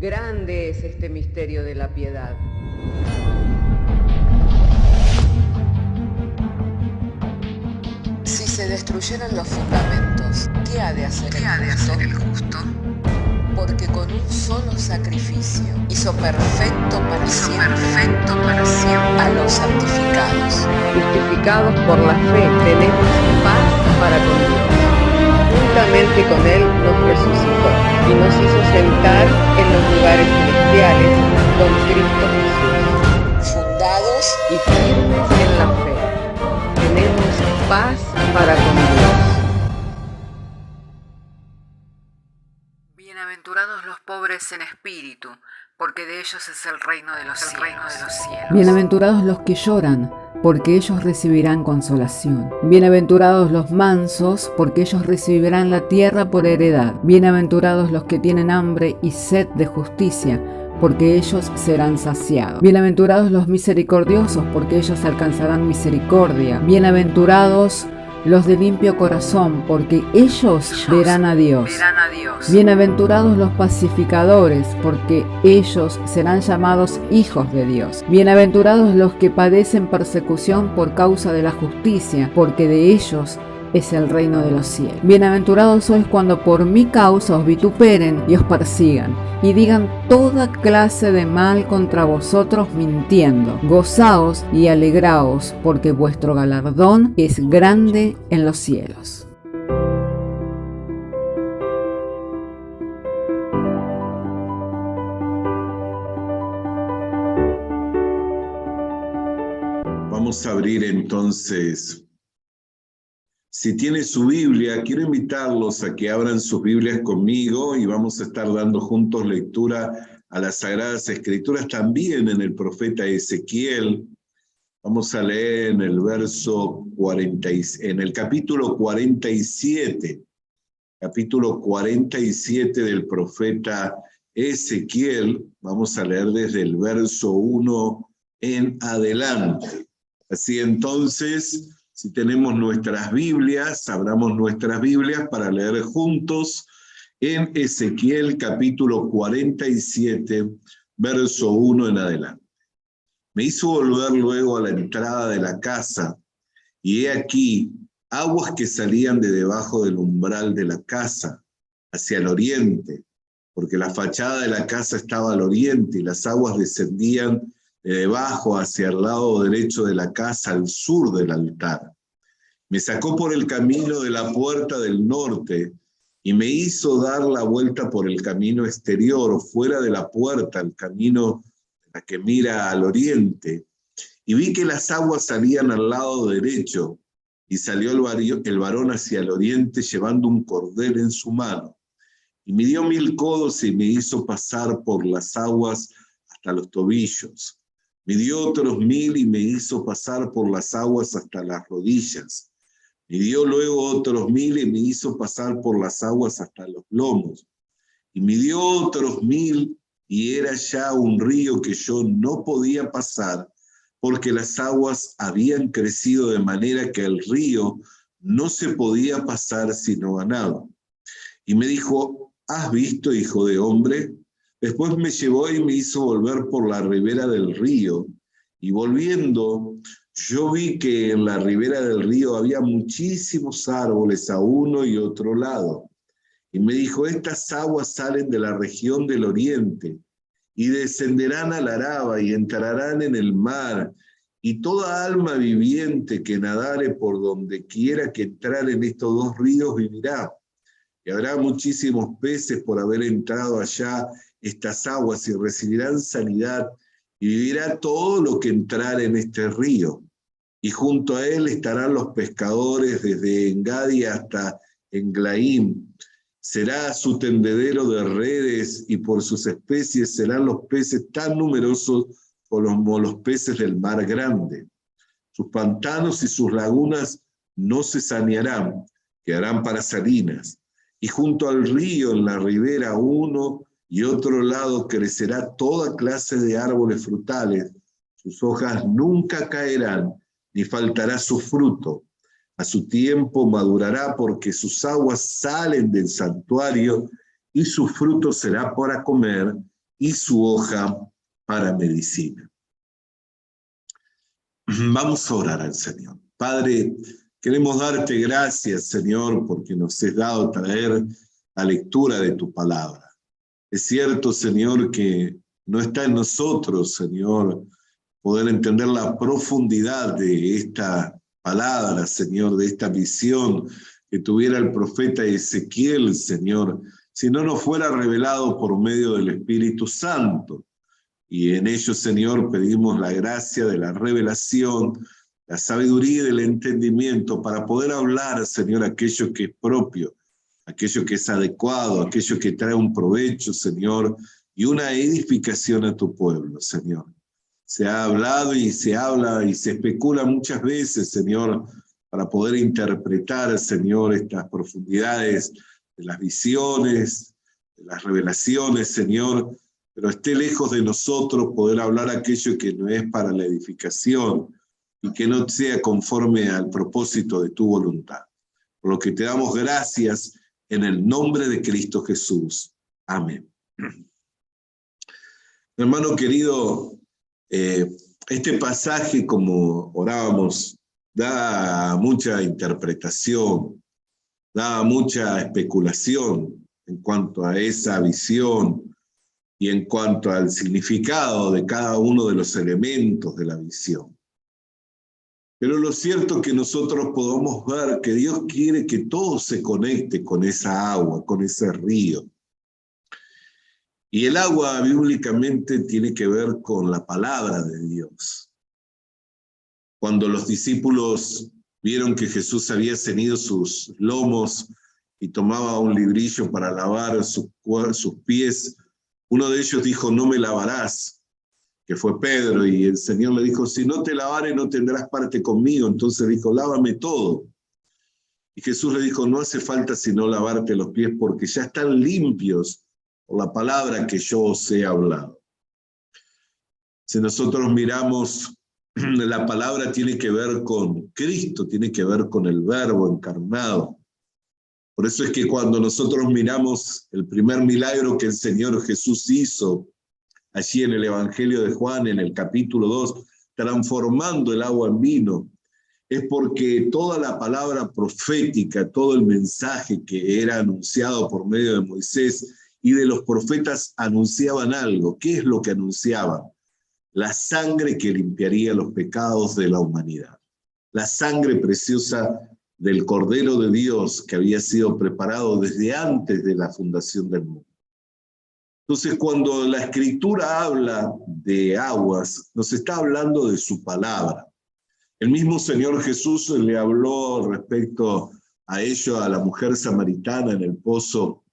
Grande es este misterio de la piedad. Si se destruyeran los fundamentos, ¿qué ha de hacer el justo? Porque con un solo sacrificio hizo perfecto para siempre a los santificados. Justificados por la fe, tenemos paz para con Dios. Juntamente con Él nos resucitó y nos hizo sentar en los lugares celestiales con Cristo Jesús. Fundados y firmes en la fe, tenemos paz para con Dios. Bienaventurados los pobres en espíritu, porque de ellos es el reino de los cielos. Bienaventurados los que lloran, porque ellos recibirán consolación. Bienaventurados los mansos, porque ellos recibirán la tierra por heredad. Bienaventurados los que tienen hambre y sed de justicia, porque ellos serán saciados. Bienaventurados los misericordiosos, porque ellos alcanzarán misericordia. Bienaventurados los de limpio corazón, porque ellos verán a Dios. Bienaventurados los pacificadores, porque ellos serán llamados hijos de Dios. Bienaventurados los que padecen persecución por causa de la justicia, porque de ellos es el reino de los cielos. Bienaventurados sois cuando por mi causa os vituperen y os persigan, y digan toda clase de mal contra vosotros mintiendo. Gozaos y alegraos, porque vuestro galardón es grande en los cielos. Vamos a abrir entonces. Si tiene su Biblia, quiero invitarlos a que abran sus Biblias conmigo y vamos a estar dando juntos lectura a las Sagradas Escrituras, también en el profeta Ezequiel. Vamos a leer en el verso 40, en el capítulo 47, del profeta Ezequiel. Vamos a leer desde el verso 1 en adelante. Así entonces, si tenemos nuestras Biblias, abramos nuestras Biblias para leer juntos en Ezequiel capítulo 47, verso 1 en adelante. Me hizo volver luego a la entrada de la casa, y he aquí aguas que salían de debajo del umbral de la casa, hacia el oriente, porque la fachada de la casa estaba al oriente, y las aguas descendían de debajo hacia el lado derecho de la casa, al sur del altar. Me sacó por el camino de la puerta del norte y me hizo dar la vuelta por el camino exterior, o fuera de la puerta, el camino que mira al oriente. Y vi que las aguas salían al lado derecho, y salió el varón hacia el oriente llevando un cordel en su mano. Y midió 1000 codos y me hizo pasar por las aguas hasta los tobillos. Midió otros 1000 y me hizo pasar por las aguas hasta las rodillas. Midió luego otros 1000 y me hizo pasar por las aguas hasta los lomos. Y midió otros 1000 y era ya un río que yo no podía pasar, porque las aguas habían crecido de manera que el río no se podía pasar sino a nado. Y me dijo: ¿has visto, hijo de hombre? Después me llevó y me hizo volver por la ribera del río, y volviendo, yo vi que en la ribera del río había muchísimos árboles a uno y otro lado. Y me dijo: estas aguas salen de la región del oriente, y descenderán al Araba, y entrarán en el mar, y toda alma viviente que nadare por donde quiera que entrar en estos dos ríos vivirá. Y habrá muchísimos peces por haber entrado allá estas aguas, y recibirán sanidad, y vivirá todo lo que entrar en este río. Y junto a él estarán los pescadores desde Engadi hasta Englaim. Será su tendedero de redes, y por sus especies serán los peces tan numerosos como los peces del mar grande. Sus pantanos y sus lagunas no se sanearán, quedarán para salinas. Y junto al río, en la ribera, uno y otro lado, crecerá toda clase de árboles frutales. Sus hojas nunca caerán, ni faltará su fruto. A su tiempo madurará, porque sus aguas salen del santuario, y su fruto será para comer, y su hoja para medicina. Vamos a orar al Señor. Padre, queremos darte gracias, Señor, porque nos has dado traer la lectura de tu palabra. Es cierto, Señor, que no está en nosotros, Señor, poder entender la profundidad de esta palabra, Señor, de esta visión que tuviera el profeta Ezequiel, Señor, si no nos fuera revelado por medio del Espíritu Santo. Y en ello, Señor, pedimos la gracia de la revelación, la sabiduría y del entendimiento para poder hablar, Señor, aquello que es propio, aquello que es adecuado, aquello que trae un provecho, Señor, y una edificación a tu pueblo, Señor. Se ha hablado y se habla y se especula muchas veces, Señor, para poder interpretar, Señor, estas profundidades de las visiones, de las revelaciones, Señor, pero esté lejos de nosotros poder hablar aquello que no es para la edificación y que no sea conforme al propósito de tu voluntad. Por lo que te damos gracias en el nombre de Cristo Jesús. Amén. Hermano querido, este pasaje, como orábamos, da mucha interpretación, da mucha especulación en cuanto a esa visión y en cuanto al significado de cada uno de los elementos de la visión. Pero lo cierto es que nosotros podemos ver que Dios quiere que todo se conecte con esa agua, con ese río. Y el agua bíblicamente tiene que ver con la palabra de Dios. Cuando los discípulos vieron que Jesús había ceñido sus lomos y tomaba un librillo para lavar sus pies, uno de ellos dijo, no me lavarás, que fue Pedro, y el Señor le dijo, si no te lavare no tendrás parte conmigo. Entonces dijo, lávame todo. Y Jesús le dijo, no hace falta sino lavarte los pies porque ya están limpios por la palabra que yo os he hablado. Si nosotros miramos, la palabra tiene que ver con Cristo, tiene que ver con el Verbo encarnado. Por eso es que cuando nosotros miramos el primer milagro que el Señor Jesús hizo, allí en el Evangelio de Juan, en el capítulo 2, transformando el agua en vino, es porque toda la palabra profética, todo el mensaje que era anunciado por medio de Moisés y de los profetas anunciaban algo. ¿Qué es lo que anunciaban? La sangre que limpiaría los pecados de la humanidad. La sangre preciosa del Cordero de Dios que había sido preparado desde antes de la fundación del mundo. Entonces, cuando la Escritura habla de aguas, nos está hablando de su palabra. El mismo Señor Jesús le habló respecto a ello a la mujer samaritana en el pozo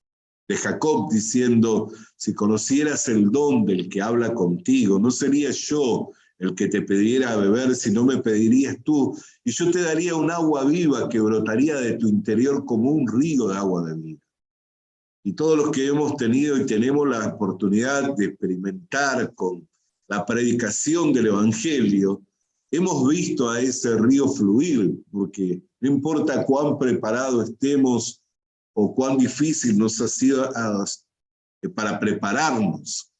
de Jacob, diciendo, si conocieras el don del que habla contigo, no sería yo el que te pidiera beber, sino me pedirías tú, y yo te daría un agua viva que brotaría de tu interior como un río de agua de vida. Y todos los que hemos tenido y tenemos la oportunidad de experimentar con la predicación del Evangelio, hemos visto a ese río fluir, porque no importa cuán preparado estemos o cuán difícil nos ha sido para prepararnos,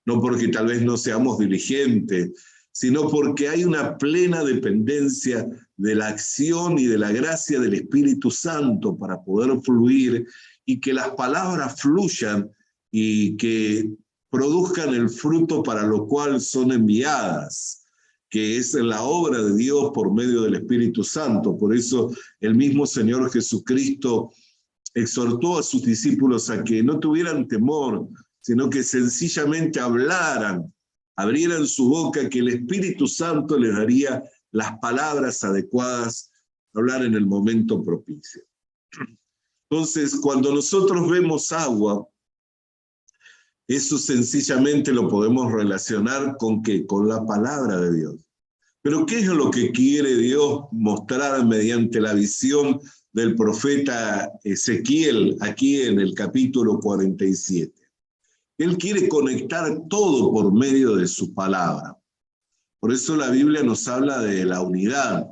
no porque tal vez no seamos diligentes, sino porque hay una plena dependencia de la acción y de la gracia del Espíritu Santo para poder fluir y que las palabras fluyan y que produzcan el fruto para lo cual son enviadas, que es la obra de Dios por medio del Espíritu Santo. Por eso el mismo Señor Jesucristo exhortó a sus discípulos a que no tuvieran temor, sino que sencillamente hablaran, abrieran su boca, que el Espíritu Santo les daría las palabras adecuadas para hablar en el momento propicio. Entonces, cuando nosotros vemos agua, eso sencillamente lo podemos relacionar ¿con qué? Con la palabra de Dios. Pero ¿qué es lo que quiere Dios mostrar mediante la visión del profeta Ezequiel aquí en el capítulo 47? Él quiere conectar todo por medio de su palabra. Por eso la Biblia nos habla de la unidad,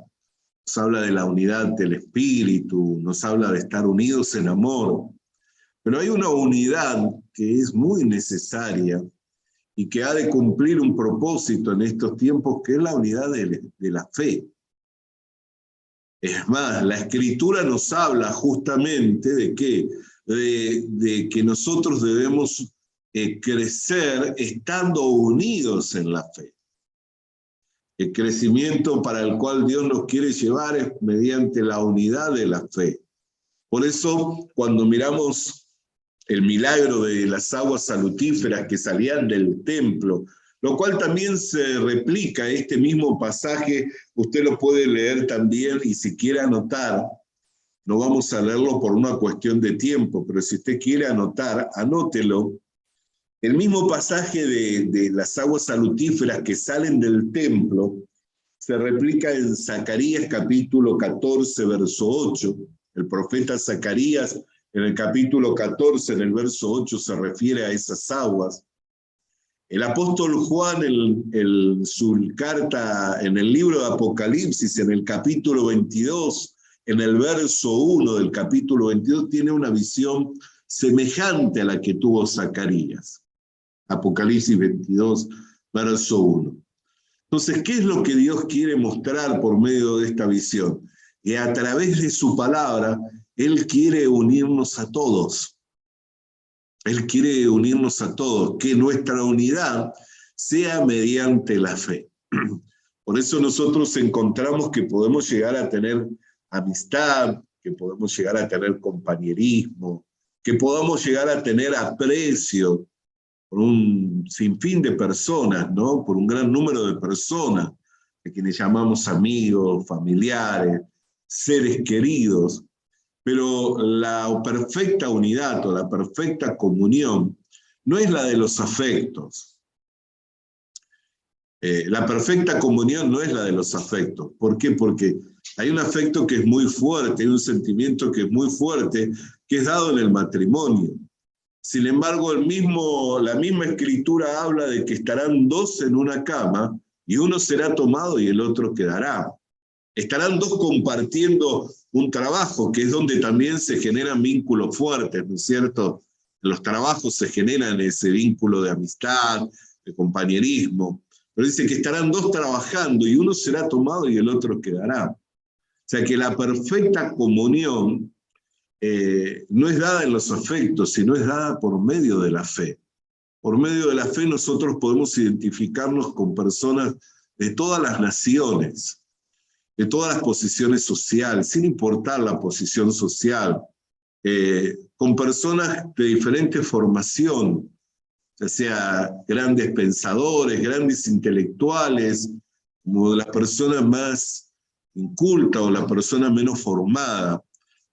nos habla de la unidad del Espíritu, nos habla de estar unidos en amor. Pero hay una unidad que es muy necesaria y que ha de cumplir un propósito en estos tiempos, que es la unidad de la fe. Es más, la Escritura nos habla justamente de qué, de que nosotros debemos crecer estando unidos en la fe. El crecimiento para el cual Dios nos quiere llevar es mediante la unidad de la fe. Por eso, cuando miramos el milagro de las aguas salutíferas que salían del templo, lo cual también se replica este mismo pasaje, usted lo puede leer también, y si quiere anotar, no vamos a leerlo por una cuestión de tiempo, pero si usted quiere anotar, anótelo. El mismo pasaje de las aguas salutíferas que salen del templo se replica en Zacarías capítulo 14, verso 8. El profeta Zacarías en el capítulo 14, en el verso 8, se refiere a esas aguas. El apóstol Juan, en su carta, en el libro de Apocalipsis, en el capítulo 22, en el verso 1 del capítulo 22, tiene una visión semejante a la que tuvo Zacarías. Apocalipsis 22, verso 1. Entonces, ¿qué es lo que Dios quiere mostrar por medio de esta visión? Que a través de su palabra, Él quiere unirnos a todos. Él quiere unirnos a todos, que nuestra unidad sea mediante la fe. Por eso nosotros encontramos que podemos llegar a tener amistad, que podemos llegar a tener compañerismo, que podamos llegar a tener aprecio por un sinfín de personas, ¿no? Por un gran número de personas, de quienes llamamos amigos, familiares, seres queridos. Pero la perfecta unidad o la perfecta comunión no es la de los afectos. La perfecta comunión no es la de los afectos. ¿Por qué? Porque hay un afecto que es muy fuerte, hay un sentimiento que es muy fuerte, que es dado en el matrimonio. Sin embargo, la misma Escritura habla de que estarán dos en una cama y uno será tomado y el otro quedará. Estarán dos compartiendo un trabajo, que es donde también se generan vínculos fuertes, ¿no es cierto? En los trabajos se generan ese vínculo de amistad, de compañerismo. Pero dice que estarán dos trabajando y uno será tomado y el otro quedará. O sea que la perfecta comunión no es dada en los afectos, sino es dada por medio de la fe. Por medio de la fe nosotros podemos identificarnos con personas de todas las naciones, de todas las posiciones sociales, sin importar la posición social, con personas de diferente formación, ya sea grandes pensadores, grandes intelectuales, como las personas más incultas o la persona menos formada.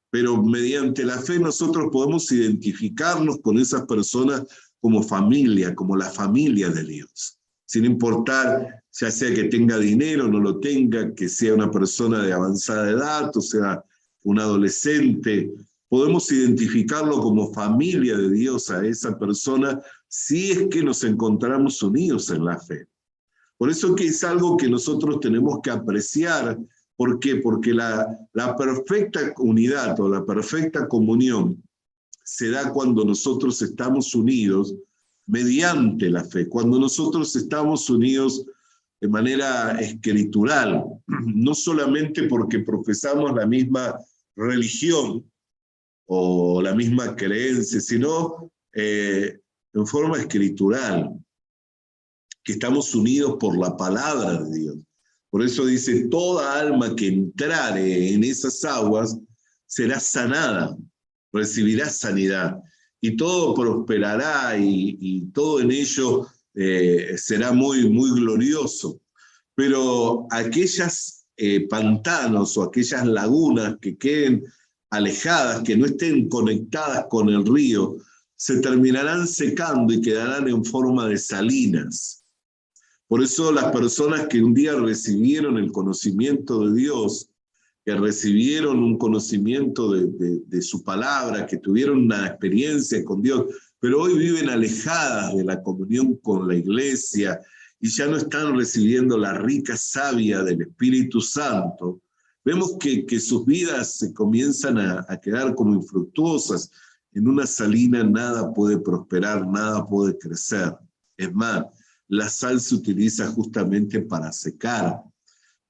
Pero mediante la fe nosotros podemos identificarnos con esas personas como familia, como la familia de Dios, sin importar ya sea que tenga dinero o no lo tenga, que sea una persona de avanzada edad o sea un adolescente. Podemos identificarlo como familia de Dios a esa persona si es que nos encontramos unidos en la fe. Por eso que es algo que nosotros tenemos que apreciar. ¿Por qué? Porque la perfecta unidad o la perfecta comunión se da cuando nosotros estamos unidos mediante la fe, cuando nosotros estamos unidos de manera escritural, no solamente porque profesamos la misma religión o la misma creencia, sino en forma escritural, que estamos unidos por la palabra de Dios. Por eso dice, toda alma que entrare en esas aguas será sanada, recibirá sanidad, y todo prosperará y todo en ello será muy, muy glorioso. Pero aquellas pantanos o aquellas lagunas que queden alejadas, que no estén conectadas con el río, se terminarán secando y quedarán en forma de salinas. Por eso las personas que un día recibieron el conocimiento de Dios, que recibieron un conocimiento de su palabra, que tuvieron una experiencia con Dios, pero hoy viven alejadas de la comunión con la iglesia y ya no están recibiendo la rica savia del Espíritu Santo, vemos que sus vidas se comienzan a quedar como infructuosas. En una salina nada puede prosperar, nada puede crecer. Es más, la sal se utiliza justamente para secar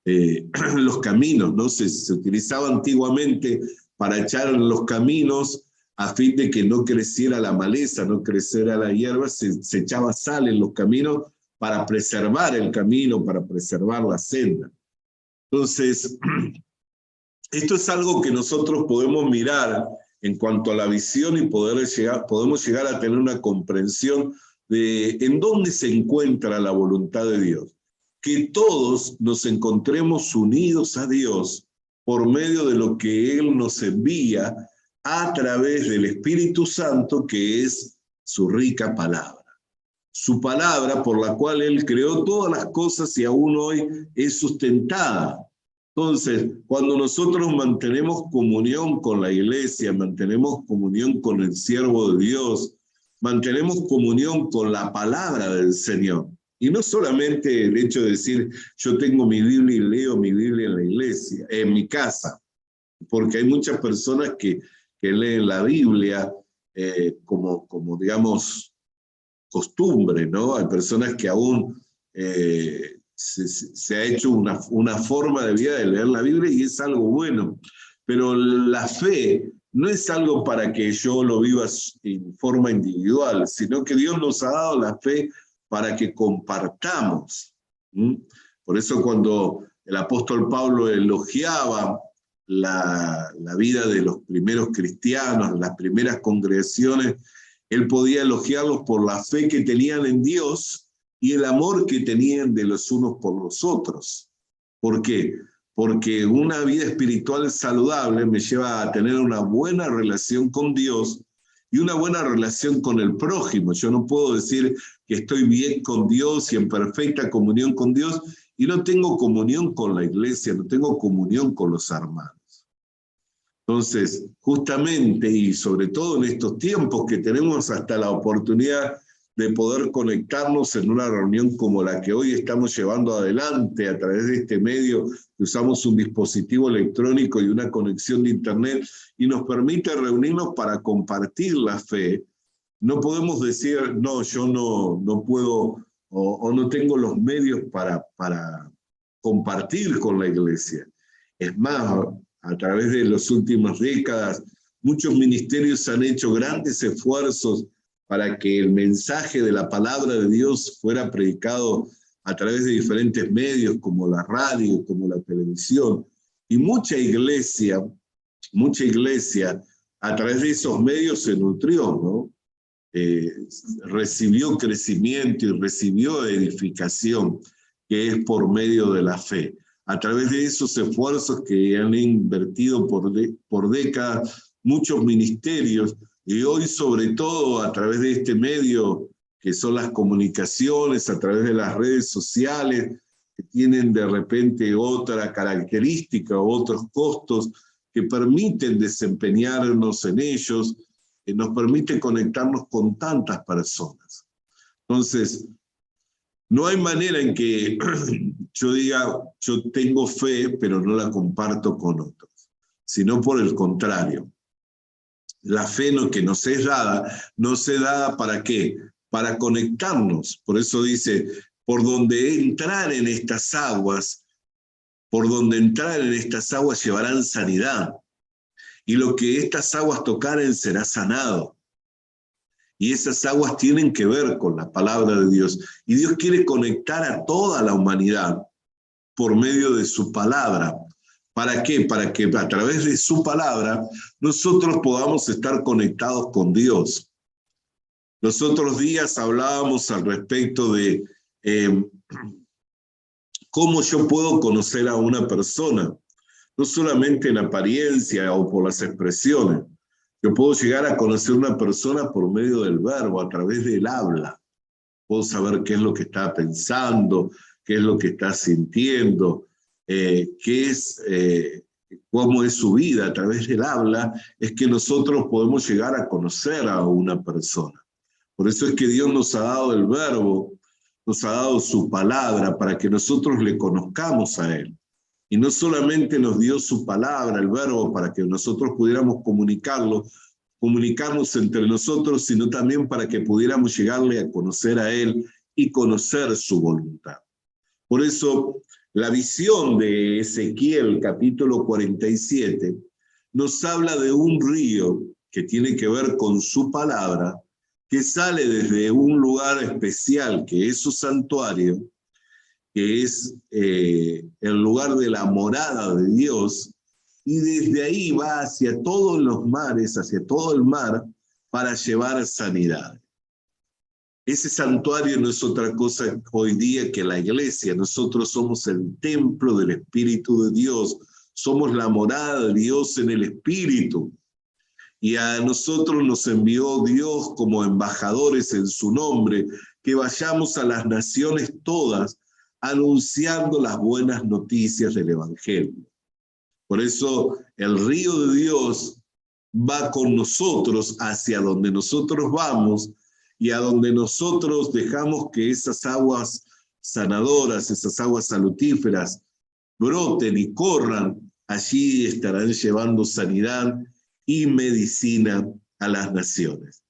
los caminos, ¿no? Se utilizaba antiguamente para echar en los caminos a fin de que no creciera la maleza, no creciera la hierba, se echaba sal en los caminos para preservar el camino, para preservar la senda. Entonces, esto es algo que nosotros podemos mirar en cuanto a la visión y podemos llegar a tener una comprensión de en dónde se encuentra la voluntad de Dios. Que todos nos encontremos unidos a Dios por medio de lo que Él nos envía a través del Espíritu Santo, que es su rica palabra. Su palabra por la cual Él creó todas las cosas y aún hoy es sustentada. Entonces, cuando nosotros mantenemos comunión con la iglesia, mantenemos comunión con el siervo de Dios, mantenemos comunión con la palabra del Señor. Y no solamente el hecho de decir, yo tengo mi Biblia y leo mi Biblia en la iglesia, en mi casa, porque hay muchas personas que leen la Biblia como digamos, costumbre, ¿no? Hay personas que aún se ha hecho una forma de vida de leer la Biblia y es algo bueno, pero la fe no es algo para que yo lo viva en forma individual, sino que Dios nos ha dado la fe para que compartamos. Por eso cuando el apóstol Pablo elogiaba la vida de los primeros cristianos, las primeras congregaciones, él podía elogiarlos por la fe que tenían en Dios y el amor que tenían de los unos por los otros. ¿Por qué? Porque una vida espiritual saludable me lleva a tener una buena relación con Dios y una buena relación con el prójimo. Yo no puedo decir que estoy bien con Dios y en perfecta comunión con Dios y no tengo comunión con la iglesia, no tengo comunión con los hermanos. Entonces, justamente y sobre todo en estos tiempos que tenemos hasta la oportunidad de poder conectarnos en una reunión como la que hoy estamos llevando adelante a través de este medio, que usamos un dispositivo electrónico y una conexión de internet y nos permite reunirnos para compartir la fe, no podemos decir, no, yo no puedo o no tengo los medios para compartir con la iglesia. Es más, a través de las últimas décadas, muchos ministerios han hecho grandes esfuerzos para que el mensaje de la palabra de Dios fuera predicado a través de diferentes medios, como la radio, como la televisión. Y mucha iglesia, a través de esos medios se nutrió, ¿no? Recibió crecimiento y recibió edificación, que es por medio de la fe. A través de esos esfuerzos que han invertido por décadas muchos ministerios, y hoy sobre todo a través de este medio, que son las comunicaciones, a través de las redes sociales, que tienen de repente otra característica, otros costos, que permiten desempeñarnos en ellos, que nos permite conectarnos con tantas personas. Entonces, no hay manera en que yo diga, yo tengo fe, pero no la comparto con otros, sino por el contrario. La fe que nos es dada, ¿para qué? Para conectarnos. Por eso dice, por donde entrar en estas aguas llevarán sanidad. Y lo que estas aguas tocaren será sanado. Y esas aguas tienen que ver con la palabra de Dios. Y Dios quiere conectar a toda la humanidad por medio de su palabra. ¿Para qué? Para que a través de su palabra nosotros podamos estar conectados con Dios. Los otros días hablábamos al respecto de cómo yo puedo conocer a una persona, no solamente en apariencia o por las expresiones. Yo puedo llegar a conocer a una persona por medio del verbo, a través del habla. Puedo saber qué es lo que está pensando, qué es lo que está sintiendo, cómo es su vida. A través del habla es que nosotros podemos llegar a conocer a una persona. Por eso es que Dios nos ha dado el verbo, nos ha dado su palabra para que nosotros le conozcamos a Él. Y no solamente nos dio su palabra, el verbo, para que nosotros pudiéramos comunicarnos entre nosotros, sino también para que pudiéramos llegarle a conocer a Él y conocer su voluntad. Por eso, la visión de Ezequiel, capítulo 47, nos habla de un río que tiene que ver con su palabra, que sale desde un lugar especial, que es su santuario, que es el lugar de la morada de Dios, y desde ahí va hacia todos los mares, hacia todo el mar, para llevar sanidad. Ese santuario no es otra cosa hoy día que la iglesia. Nosotros somos el templo del Espíritu de Dios. Somos la morada de Dios en el Espíritu. Y a nosotros nos envió Dios como embajadores en su nombre, que vayamos a las naciones todas anunciando las buenas noticias del Evangelio. Por eso el río de Dios va con nosotros hacia donde nosotros vamos, y a donde nosotros dejamos que esas aguas sanadoras, esas aguas salutíferas, broten y corran, allí estarán llevando sanidad y medicina a las naciones.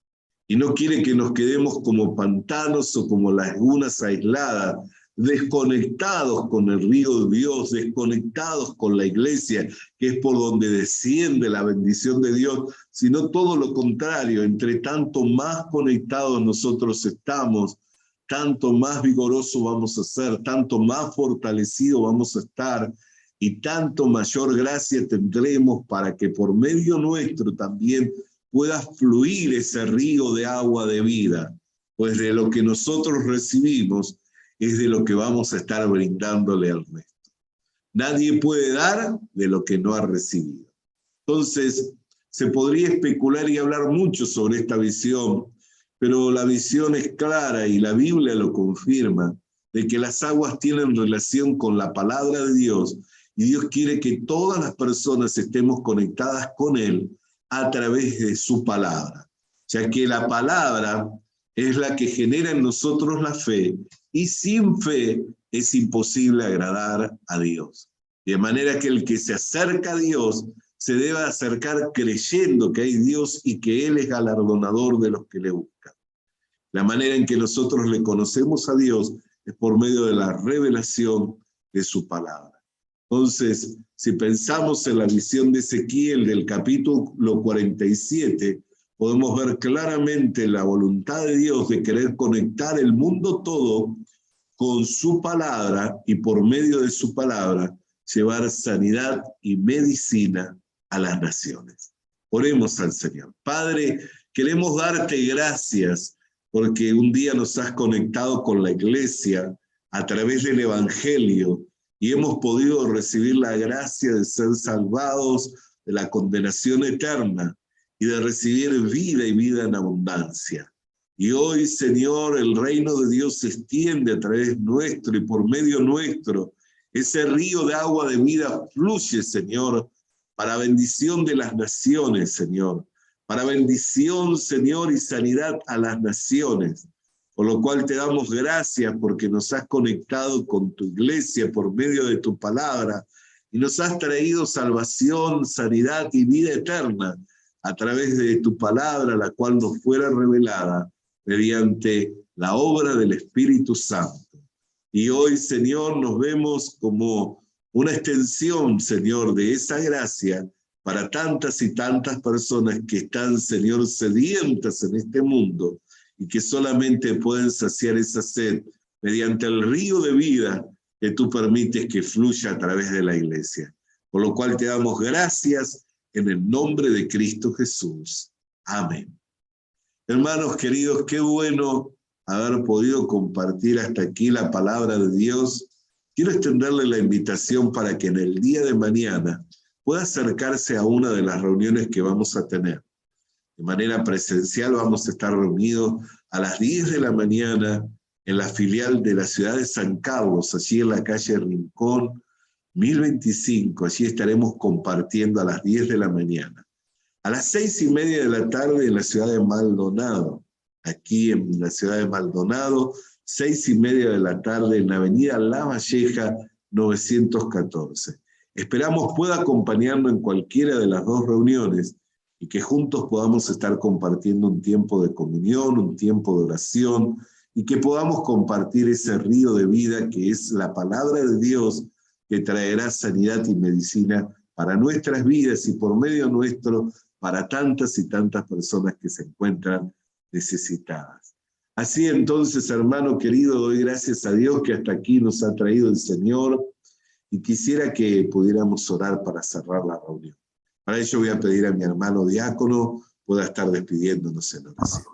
Y no quiere que nos quedemos como pantanos o como lagunas aisladas, desconectados con el río de Dios, desconectados con la iglesia, que es por donde desciende la bendición de Dios, sino todo lo contrario. Entre tanto más conectados nosotros estamos, tanto más vigorosos vamos a ser, tanto más fortalecidos vamos a estar, y tanto mayor gracia tendremos para que por medio nuestro también pueda fluir ese río de agua de vida, pues de lo que nosotros recibimos es de lo que vamos a estar brindándole al resto. Nadie puede dar de lo que no ha recibido. Entonces, se podría especular y hablar mucho sobre esta visión, pero la visión es clara y la Biblia lo confirma, de que las aguas tienen relación con la palabra de Dios, y Dios quiere que todas las personas estemos conectadas con Él a través de su palabra, ya que la palabra es la que genera en nosotros la fe, y sin fe es imposible agradar a Dios. De manera que el que se acerca a Dios se debe acercar creyendo que hay Dios y que Él es galardonador de los que le buscan. La manera en que nosotros le conocemos a Dios es por medio de la revelación de su palabra. Entonces, si pensamos en la visión de Ezequiel del capítulo 47, podemos ver claramente la voluntad de Dios de querer conectar el mundo todo con su palabra, y por medio de su palabra llevar sanidad y medicina a las naciones. Oremos al Señor. Padre, queremos darte gracias porque un día nos has conectado con la iglesia a través del Evangelio, y hemos podido recibir la gracia de ser salvados de la condenación eterna y de recibir vida y vida en abundancia. Y hoy, Señor, el reino de Dios se extiende a través nuestro, y por medio nuestro ese río de agua de vida fluye, Señor, para bendición de las naciones, Señor, para bendición, Señor, y sanidad a las naciones. Por lo cual te damos gracias porque nos has conectado con tu iglesia por medio de tu palabra, y nos has traído salvación, sanidad y vida eterna a través de tu palabra, la cual nos fuera revelada mediante la obra del Espíritu Santo. Y hoy, Señor, nos vemos como una extensión, Señor, de esa gracia para tantas y tantas personas que están, Señor, sedientas en este mundo, y que solamente pueden saciar esa sed mediante el río de vida que tú permites que fluya a través de la iglesia. Por lo cual te damos gracias en el nombre de Cristo Jesús. Amén. Hermanos queridos, qué bueno haber podido compartir hasta aquí la palabra de Dios. Quiero extenderle la invitación para que en el día de mañana pueda acercarse a una de las reuniones que vamos a tener. De manera presencial vamos a estar reunidos a las 10 de la mañana en la filial de la ciudad de San Carlos, allí en la calle Rincón 1025. Allí estaremos compartiendo a las 10 de la mañana. A las 6:30 de la tarde en la ciudad de Maldonado, aquí en la ciudad de Maldonado, 6:30 de la tarde en la avenida La Valleja 914. Esperamos pueda acompañarnos en cualquiera de las dos reuniones, y que juntos podamos estar compartiendo un tiempo de comunión, un tiempo de oración, y que podamos compartir ese río de vida que es la palabra de Dios, que traerá sanidad y medicina para nuestras vidas y por medio nuestro para tantas y tantas personas que se encuentran necesitadas. Así entonces, hermano querido, doy gracias a Dios que hasta aquí nos ha traído el Señor y quisiera que pudiéramos orar para cerrar la reunión. Para ello voy a pedir a mi hermano diácono pueda estar despidiéndonos en oración.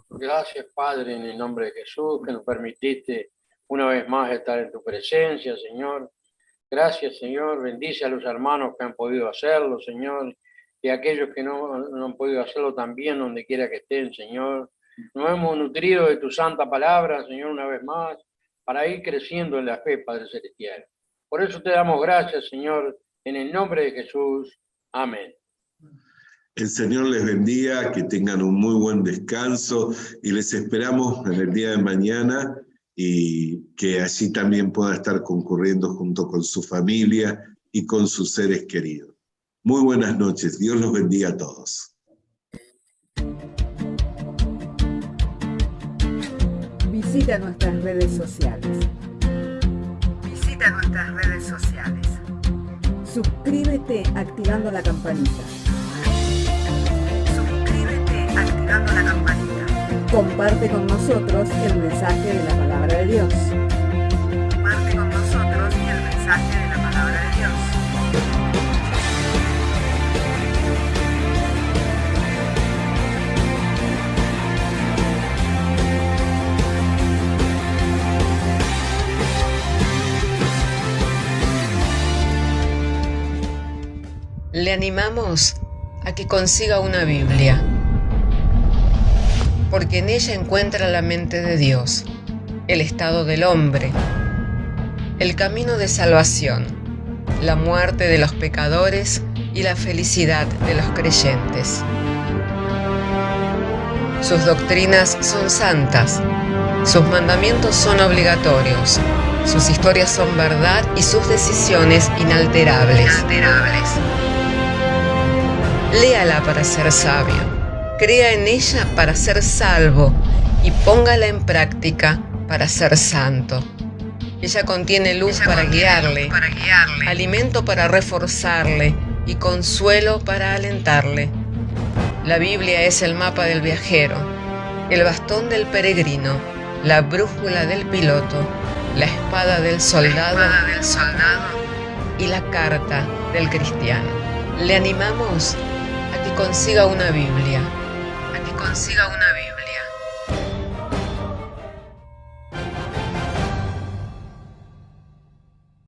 Gracias, Padre, en el nombre de Jesús, que nos permitiste una vez más estar en tu presencia, Señor. Gracias, Señor. Bendice a los hermanos que han podido hacerlo, Señor, y a aquellos que no han podido hacerlo también, donde quiera que estén, Señor. Nos hemos nutrido de tu santa palabra, Señor, una vez más, para ir creciendo en la fe, Padre Celestial. Por eso te damos gracias, Señor, en el nombre de Jesús. Amén. El Señor les bendiga, que tengan un muy buen descanso y les esperamos en el día de mañana y que allí también pueda estar concurriendo junto con su familia y con sus seres queridos. Muy buenas noches, Dios los bendiga a todos. Visita nuestras redes sociales. Visita nuestras redes sociales. Suscríbete activando la campanita. Activando la campanita. Comparte con nosotros el mensaje de la palabra de Dios. Comparte con nosotros el mensaje de la palabra de Dios. Le animamos a que consiga una Biblia, porque en ella encuentra la mente de Dios, el estado del hombre, el camino de salvación, la muerte de los pecadores y la felicidad de los creyentes. Sus doctrinas son santas, sus mandamientos son obligatorios, sus historias son verdad y sus decisiones inalterables. Léala para ser sabio. Crea en ella para ser salvo y póngala en práctica para ser santo. Ella contiene luz para guiarle, alimento para reforzarle y consuelo para alentarle. La Biblia es el mapa del viajero, el bastón del peregrino, la brújula del piloto, la espada del soldado y la carta del cristiano. Le animamos a que consiga una Biblia,